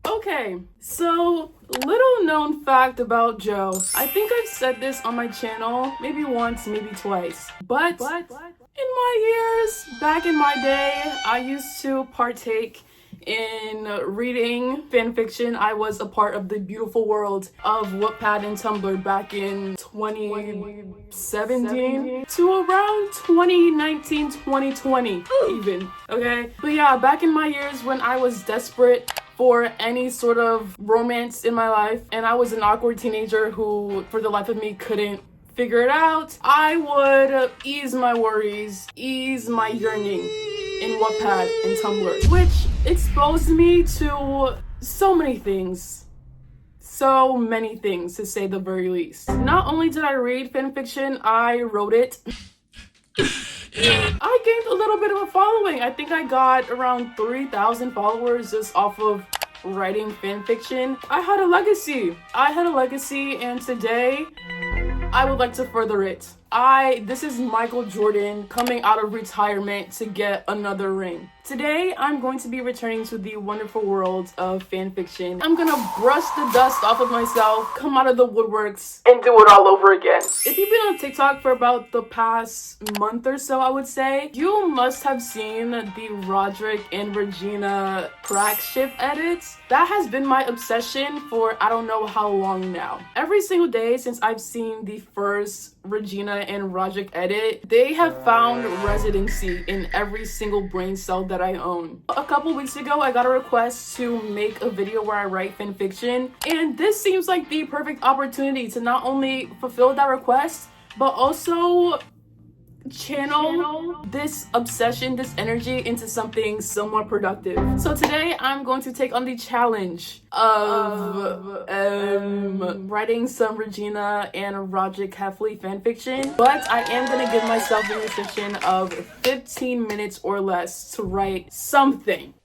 Okay, so little known fact about Joe. I think I've said this on my channel maybe once, maybe twice, but in my years, back in my day, I used to partake in reading fan fiction. I was a part of the beautiful world of Wattpad and Tumblr back in 2017 to around 2019, 2020 even, okay? But yeah, back in my years when I was desperate for any sort of romance in my life, and I was an awkward teenager who, for the life of me, couldn't figure it out, I would ease my worries, ease my yearning in Wattpad and Tumblr, which exposed me to so many things. So many things, to say the very least. Not only did I read fanfiction, I wrote it. I gained a little bit of a following. I think I got around 3,000 followers just off of writing fanfiction. I had a legacy, and today I would like to further it. This is Michael Jordan coming out of retirement to get another ring. Today, I'm going to be returning to the wonderful world of fanfiction. I'm gonna brush the dust off of myself, come out of the woodworks, and do it all over again. If you've been on TikTok for about the past month or so, I would say, you must have seen the Rodrick and Regina crack ship edits. That has been my obsession for I don't know how long now. Every single day since I've seen the first Regina and Rodrick edit, they have found residency in every single brain cell that I own. A couple weeks ago, I got a request to make a video where I write fanfiction, and this seems like the perfect opportunity to not only fulfill that request, but also channel this obsession, this energy into something somewhat productive. So today I'm going to take on the challenge of writing some Regina and Rodrick Heffley fanfiction, but I am going to give myself the restriction of 15 minutes or less to write something.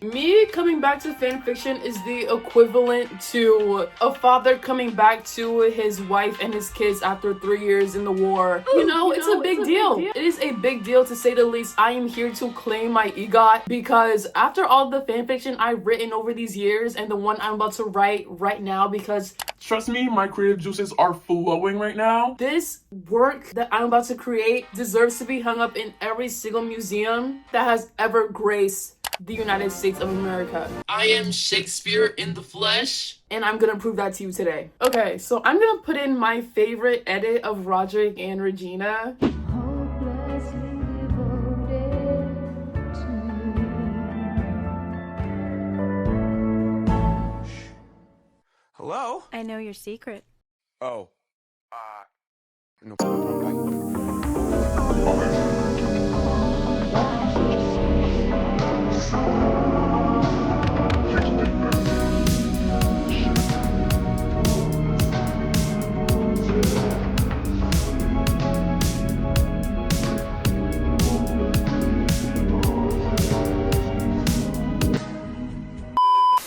Me coming back to fanfiction is the equivalent to a father coming back to his wife and his kids after 3 years in the war. It's a big deal. It is a big deal, to say the least. I am here to claim my EGOT because after all the fanfiction I've written over these years and the one I'm about to write right now, because trust me, my creative juices are flowing right now. This work that I'm about to create deserves to be hung up in every single museum that has ever graced the United States of America. I am Shakespeare in the flesh. And I'm gonna prove that to you today. Okay, so I'm gonna put in my favorite edit of Rodrick and Regina. Hello? I know your secret. Oh. No problem.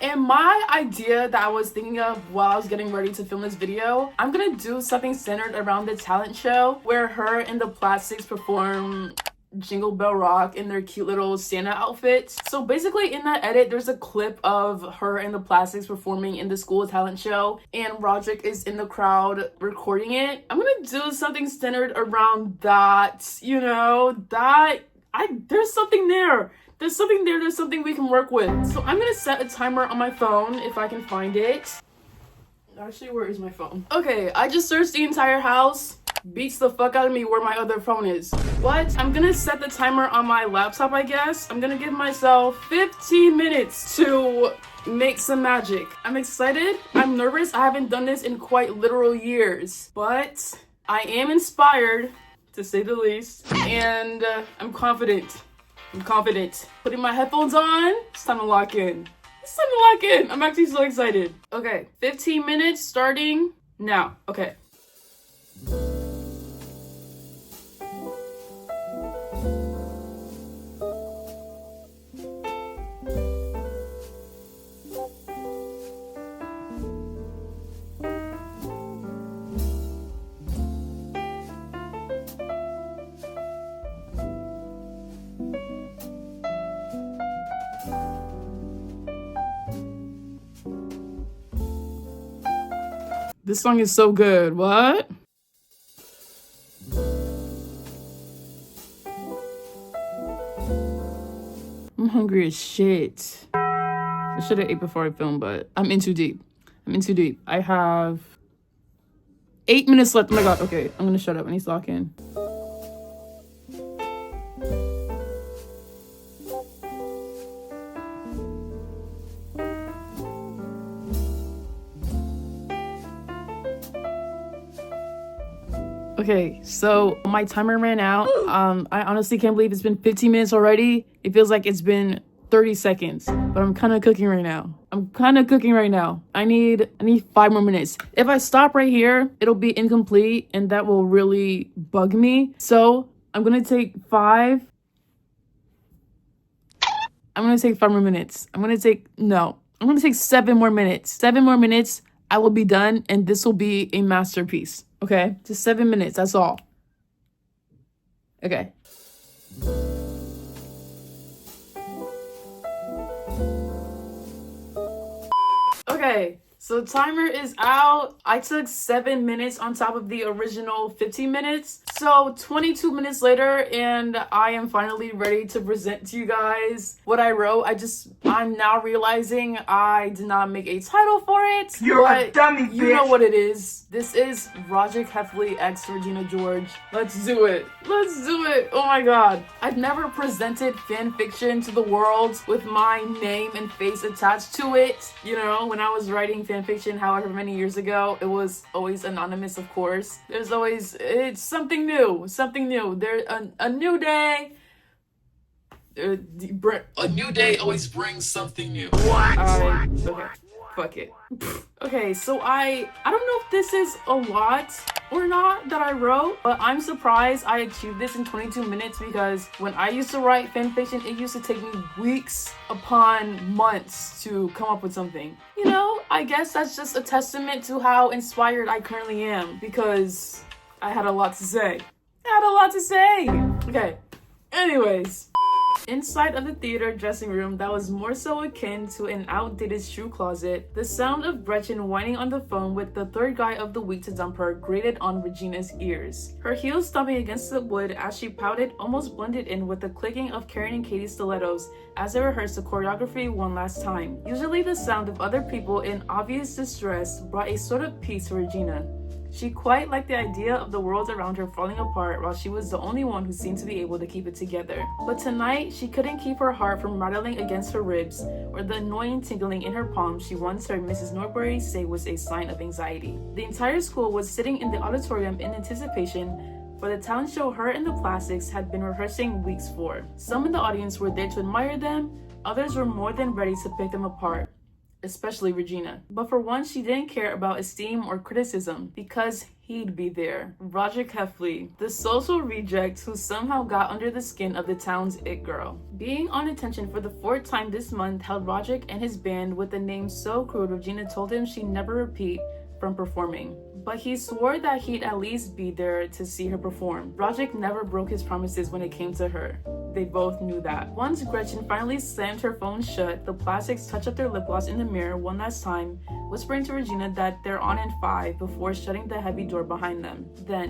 And my idea that I was thinking of while I was getting ready to film this video, I'm gonna do something centered around the talent show where her and the Plastics perform Jingle Bell Rock in their cute little Santa outfits. So basically in that edit, there's a clip of her and the Plastics performing in the school talent show, and Rodrick is in the crowd recording it. I'm gonna do something centered around that, there's something there. There's something we can work with. So I'm gonna set a timer on my phone if I can find it. Actually, where is my phone? Okay, I just searched the entire house. Beats the fuck out of me where my other phone is. But I'm gonna set the timer on my laptop, I guess. I'm gonna give myself 15 minutes to make some magic. I'm excited. I'm nervous. I haven't done this in quite literal years. But I am inspired, to say the least. And I'm confident. Putting my headphones on. It's time to lock in. I'm actually so excited. Okay, 15 minutes starting now. Okay. This song is so good. What? I'm hungry as shit. I should have ate before I filmed, but I'm in too deep. I have 8 minutes left. Oh my god. Okay, I'm gonna shut up. I need to lock in. Okay, so my timer ran out. I honestly can't believe it's been 15 minutes already. It feels like it's been 30 seconds, but I'm kind of cooking right now. I need 5 more minutes. If I stop right here, it'll be incomplete and that will really bug me. So I'm gonna take 5 more minutes. I'm gonna take 7 more minutes. 7 more minutes, I will be done and this will be a masterpiece. Okay, just 7 minutes, that's all. Okay. Okay, so timer is out. I took 7 minutes on top of the original 15 minutes. So 22 minutes later, and I am finally ready to present to you guys what I wrote. I'm now realizing I did not make a title for it. You're a dummy, bitch. You know what it is. This is RODRICK HEFFLEY x Regina George. Let's do it. Oh my god. I've never presented fan fiction to the world with my name and face attached to it. You know, when I was writing fan fiction however many years ago, it was always anonymous, of course. It's something new. There's a new day. A new day always brings something new. Okay, fuck it. Okay, so I don't know if this is a lot or not that I wrote, but I'm surprised I achieved this in 22 minutes because when I used to write fanfiction, it used to take me weeks upon months to come up with something. You know, I guess that's just a testament to how inspired I currently am because I had a lot to say. Okay, anyways. Inside of the theater dressing room that was more so akin to an outdated shoe closet, the sound of Gretchen whining on the phone with the third guy of the week to dump her grated on Regina's ears. Her heels stomping against the wood as she pouted almost blended in with the clicking of Karen and Katie's stilettos as they rehearsed the choreography one last time. Usually the sound of other people in obvious distress brought a sort of peace to Regina. She quite liked the idea of the world around her falling apart while she was the only one who seemed to be able to keep it together. But tonight, she couldn't keep her heart from rattling against her ribs or the annoying tingling in her palms she once heard Mrs. Norbury say was a sign of anxiety. The entire school was sitting in the auditorium in anticipation for the talent show her and the Plastics had been rehearsing weeks for. Some in the audience were there to admire them, others were more than ready to pick them apart. Especially Regina. But for once, she didn't care about esteem or criticism because he'd be there. RODRICK HEFFLEY, the social reject who somehow got under the skin of the town's it girl. Being on attention for the 4th time this month held RODRICK and his band with a name so crude Regina told him she'd never repeat from performing. But he swore that he'd at least be there to see her perform. RODRICK never broke his promises when it came to her. They both knew that. Once Gretchen finally slammed her phone shut, the Plastics touched up their lip gloss in the mirror one last time, whispering to Regina that they're on in 5 before shutting the heavy door behind them. Then,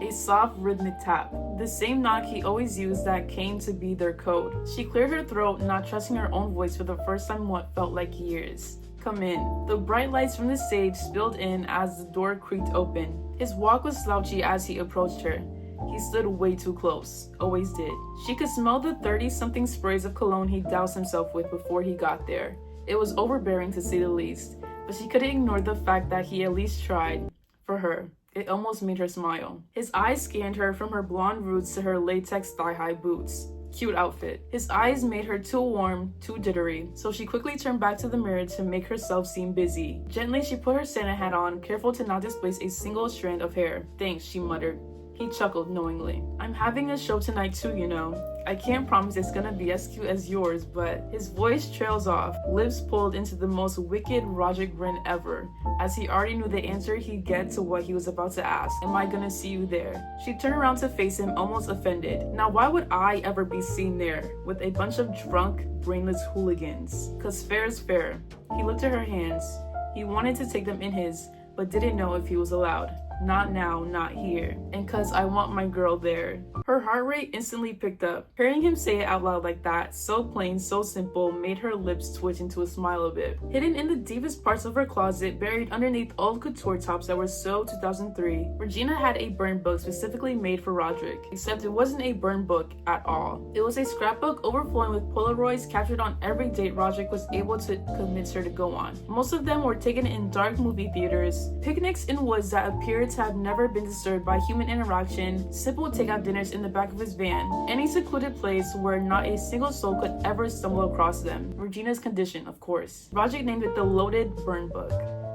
a soft rhythmic tap. The same knock he always used that came to be their code. She cleared her throat, not trusting her own voice for the first time in what felt like years. Come in. The bright lights from the stage spilled in as the door creaked open. His walk was slouchy as he approached her. He stood way too close. Always did. She could smell the 30-something sprays of cologne he doused himself with before he got there. It was overbearing to say the least, but she couldn't ignore the fact that he at least tried. For her. It almost made her smile. His eyes scanned her from her blonde roots to her latex thigh-high boots. Cute outfit. His eyes made her too warm, too jittery, so she quickly turned back to the mirror to make herself seem busy. Gently, she put her Santa hat on, careful to not displace a single strand of hair. Thanks, she muttered. He chuckled knowingly. I'm having a show tonight too, you know. I can't promise it's gonna be as cute as yours, but his voice trails off, lips pulled into the most wicked RODRICK grin ever, as he already knew the answer he'd get to what he was about to ask. Am I gonna see you there? She turned around to face him, almost offended. Now why would I ever be seen there with a bunch of drunk, brainless hooligans? 'Cause fair is fair. He looked at her hands. He wanted to take them in his, but didn't know if he was allowed. Not now, not here. And cause I want my girl there. Her heart rate instantly picked up. Hearing him say it out loud like that, so plain, so simple, made her lips twitch into a smile a bit. Hidden in the deepest parts of her closet, buried underneath old couture tops that were so 2003, Regina had a burn book specifically made for Roderick. Except it wasn't a burn book at all. It was a scrapbook overflowing with Polaroids captured on every date Roderick was able to convince her to go on. Most of them were taken in dark movie theaters, picnics in woods that appeared to have never been disturbed by human interaction, simple takeout dinners in the back of his van, any secluded place where not a single soul could ever stumble across them. Regina's condition, of course. Roderick named it the Loaded Burn Book.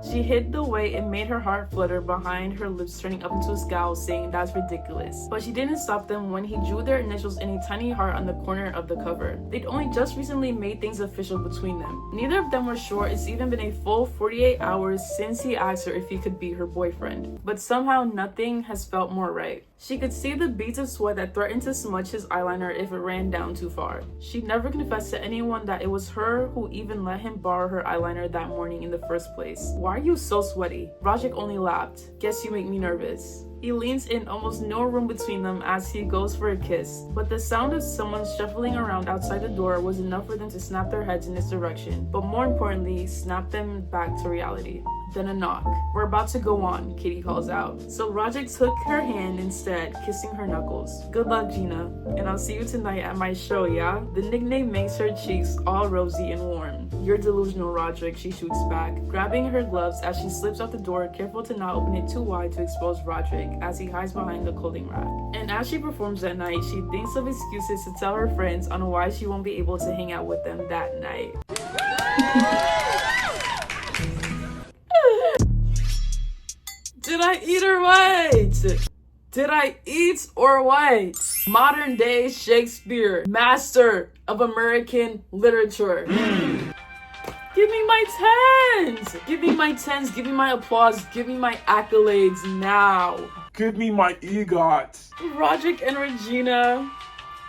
She hid the way it made her heart flutter behind her lips, turning up into a scowl, saying that's ridiculous. But she didn't stop them when he drew their initials in a tiny heart on the corner of the cover. They'd only just recently made things official between them. Neither of them were sure it's even been a full 48 hours since he asked her if he could be her boyfriend. But somehow nothing has felt more right. She could see the beads of sweat that threatened to smudge his eyeliner if it ran down too far. She'd never confessed to anyone that it was her who even let him borrow her eyeliner that morning in the first place. Why are you so sweaty? Roderick only laughed. Guess you make me nervous. He leans in, almost no room between them as he goes for a kiss, but the sound of someone shuffling around outside the door was enough for them to snap their heads in this direction, but more importantly, snap them back to reality. Then a knock. We're about to go on, Katie calls out. So Roderick took her hand instead, kissing her knuckles. Good luck, Gina, and I'll see you tonight at my show, yeah? The nickname makes her cheeks all rosy and warm. You're delusional, Roderick, she shoots back, grabbing her gloves as she slips out the door, careful to not open it too wide to expose Roderick as he hides behind the clothing rack. And as she performs that night, she thinks of excuses to tell her friends on why she won't be able to hang out with them that night. Did I eat or what? Did I eat or what? Modern day Shakespeare, master of American literature. Give me my tens! Give me my tens, give me my applause, give me my accolades now. Give me my EGOT. Roderick and Regina,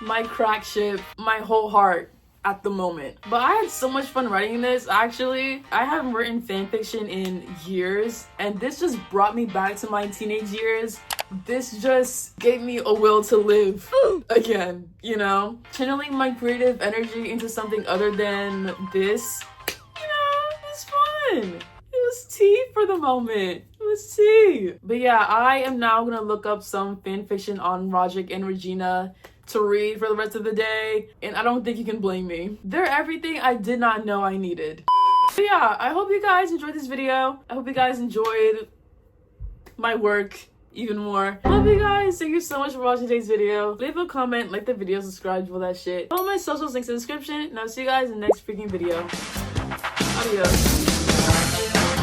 my crack ship, my whole heart at the moment. But I had so much fun writing this, actually. I haven't written fanfiction in years, and this just brought me back to my teenage years. This just gave me a will to live again, you know? Channeling my creative energy into something other than this, you know, it's fun. It was tea for the moment. It was tea. But yeah, I am now gonna look up some fanfiction on Roderick and Regina to read for the rest of the day, and I don't think you can blame me. They're everything I did not know I needed. But yeah, I hope you guys enjoyed this video. I hope you guys enjoyed my work even more. Love you guys. Thank you so much for watching today's video. Leave a comment, like the video, subscribe to all that shit. All my socials links in the description, and I'll see you guys in the next freaking video. Adios.